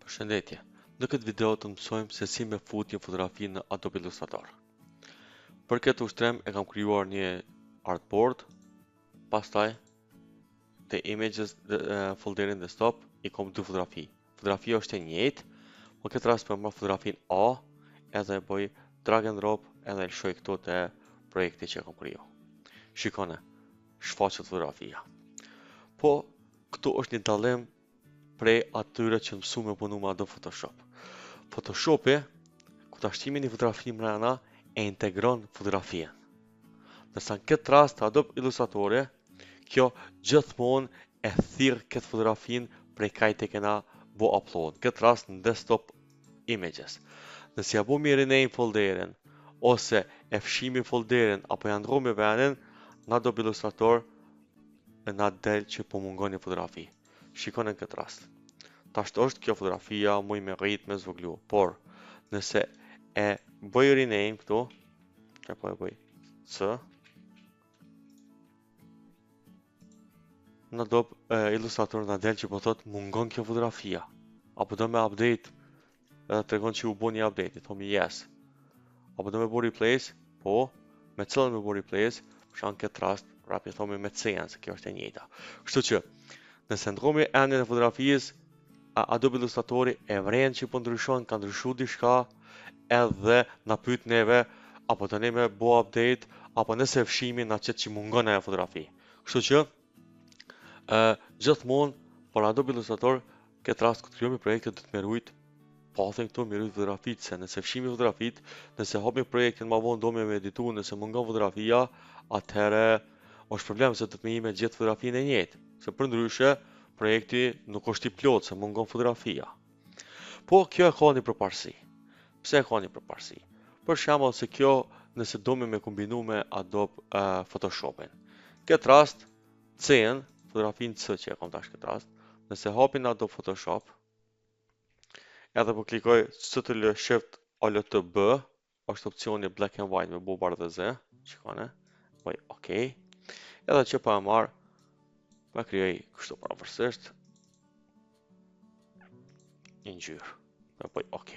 Përshëndetje, në këtë video të mësojmë se si me fut një fotografi në Adobe Illustrator. Për këtë ushtrim e kam krijuar një artboard, pastaj te images folderin desktop i kam dy fotografi. Fotografia është e njëjtë, në këtë rast për marr fotografin A, edhe e bëj drag and drop edhe e lëshoj këtu te projekti që kam krijuar. Shikoni, shfaqet fotografia. Po këtu është një dallim prej atyre që mësu me punu me Adobe Photoshop. Photoshopi, ku ta shtimi një fotografi mrena, e integron fotografien. Nësa në këtë rast, Adobe Illustratori, kjo gjithmonë e thirr këtë fotografin prej kajt e kena bo upload. Në këtë rast në desktop images. Nëse ja bu mi rename folderin, ose e fshimi folderin, apo ja ndroj me venin, në Adobe Illustrator, na del që po mungon një fotografi. Shikoni në këtë rast. Tasht është kjo fotografia muj me rrit me zvoglu, por nëse e bëj rename këtu, që po e bëj C, në Adobe Illustrator na del që po thot mungon kjo fotografia, apo do me update, edhe tregon që u bo një update, i thomi yes, apo do me bo replace, po, me cilën me bo replace, për shkak këtë rast, prapë i thomi me C-en, se kjo është e njëjta. Kështu që, nëse ndromi endin e fotografisë, Adobe Illustratori e vren që po ndryshon, ka ndryshu diçka, edhe na pyet neve, apo të ne me bo update, apo nëse fshimi na qëtë që mungon ajo fotografi. Kështu që, gjithmonë, për Adobe Illustrator, këtë rast këtë krijomi projekte do të merujt, pathin këtu merujt fotografit, se nëse fshimi fotografit, nëse hapmi projektin ma vonë do me editu, nëse mungon fotografia, atëherë është problem se do të me ime gjithë fotografin e njëjtë, se për ndryshe, projekti nuk është i plot se mungon fotografia. Po kjo e ka një përparësi. Pse e ka një përparësi? Për shembull se kjo nëse do me kombinu me Adobe Photoshopin. Këtë rast C-n, fotografin C që e kam tash këtë rast, nëse hapin Adobe Photoshop, edhe po klikoj Ctrl Shift Alt B, është opcioni black and white me bu bardhëze, shikone, bëj OK. Edhe që pa e marr pa krijoj kështu pavarësisht një ngjyrë. Pa bëj OK.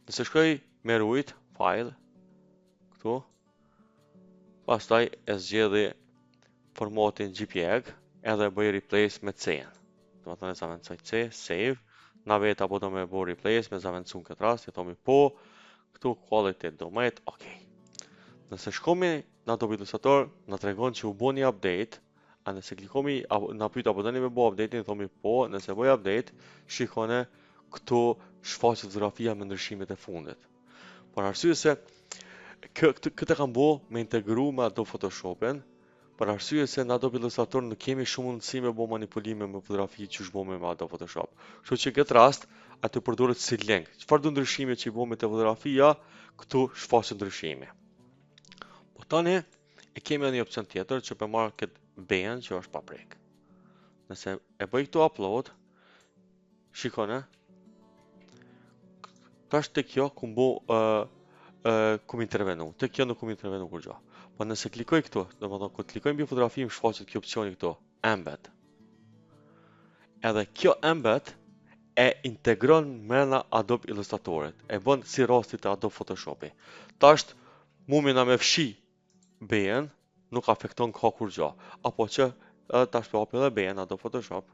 Nëse shkoj me rujt file këtu, pastaj e zgjedhi formatin JPEG edhe bëj replace me C-n. Do të thonë zavancoj C, save, na vet apo do me bëj replace me zavancun këtë rast, i thomi po, këtu quality do më jetë OK. Nëse shkomi në Adobe Illustrator, na tregon që u bë një update. A nëse klikomi, na pyet apo doni me bo update-in, thomi po, nëse bëj update, shikone këtu shfaqet fotografia me ndryshimet e fundit. Por arsye se këtë kam bo me integru me Adobe Photoshopin, por arsye se në Adobe Illustrator nuk kemi shumë mundësi me bo manipulime me fotografi që është bo me Adobe Photoshop. Kështu që këtë rast, atë përdoret si link. Çfarë do ndryshime që i bo me të fotografia, këtu shfaqet ndryshimi. Po tani e kemi një opcion tjetër që për marrë këtë B-n që është paprek. Nëse e bëj këtu upload, shikone, tash të kjo kum intervenu, të kjo nuk kum intervenu kur gjo. Po nëse klikoj këtu, do më thonë, kur klikoj mbi fotografi më shfaqet kjo opcioni këtu, embed. Edhe kjo embed e integron mrena Adobe Illustratorit, e bën si rastit e Adobe Photoshopi. Tash mumina me fshi B-n, nuk afekton ka kur gjo. Apo që tash për hapi dhe B-n Adobe Photoshop.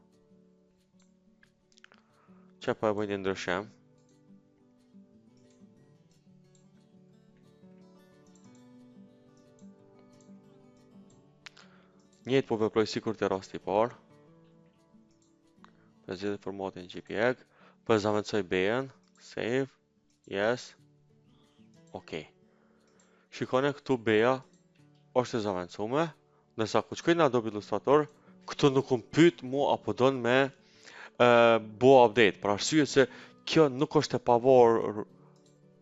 Që po e bëj një ndryshim. Njëtë po veproj sikur të rasti par. Për zhjithë formatin JPEG. Për zavancoj B-n. Save. Yes. OK. Shikone këtu B-a është e zavancume, nësa ku qkoj në Adobe Illustrator, këtu nuk më pyet mu apo don me bo update, për arsye se kjo nuk është e pavarur,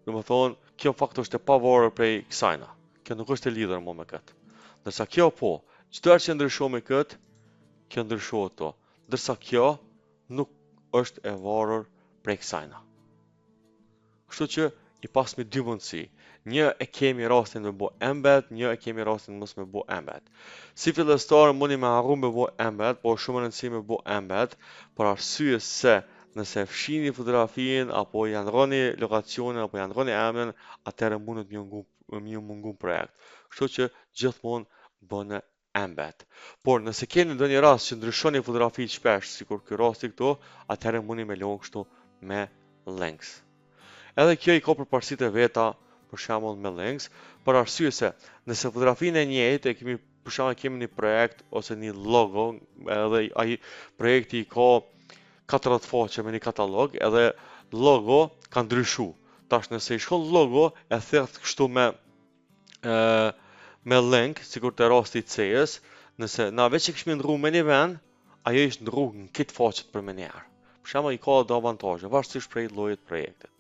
do më thonë, kjo fakt është e pavarur prej kësajna, kjo nuk është e lidhur mu me këtë. Nësa kjo po, çdo herë që ndrysho me këtë, kjo ndryshohet to, ndërsa kjo nuk është e varur prej kësajna. Kështu që i pasmi dy mundësi. Një e kemi rastin me bo embed, një e kemi rastin mos me bo embed. Si fillestar mundi me harru me bo embed, po shumë rëndësi me bo embed, për arsye se nëse fshini fotografinë apo ja ndroni lokacionin apo ja ndroni emrin, atëherë mundet më mungu projekt. Kështu që gjithmonë bëni embed. Por nëse keni ndonjë rast që ndryshoni fotografitë shpesh, sikur ky rasti këtu, atëherë mundi me lënë kështu me links. Edhe kjo i ka përparësitë e veta, për shembull me links, për arsye se nëse fotografinë e njëjtë e kemi për shembull kemi një projekt ose një logo, edhe ai projekti i ka 40 faqe me një katalog, edhe logo ka ndryshu. Tash nëse i shkon logo e theth kështu me link, sikur të rasti i CS, nëse na veç e kishim ndrru me një vend, ajo ishte ndrru në këtë faqet për me njerë. Për shembull i ka do avantazhe, varësisht prej llojit projektit.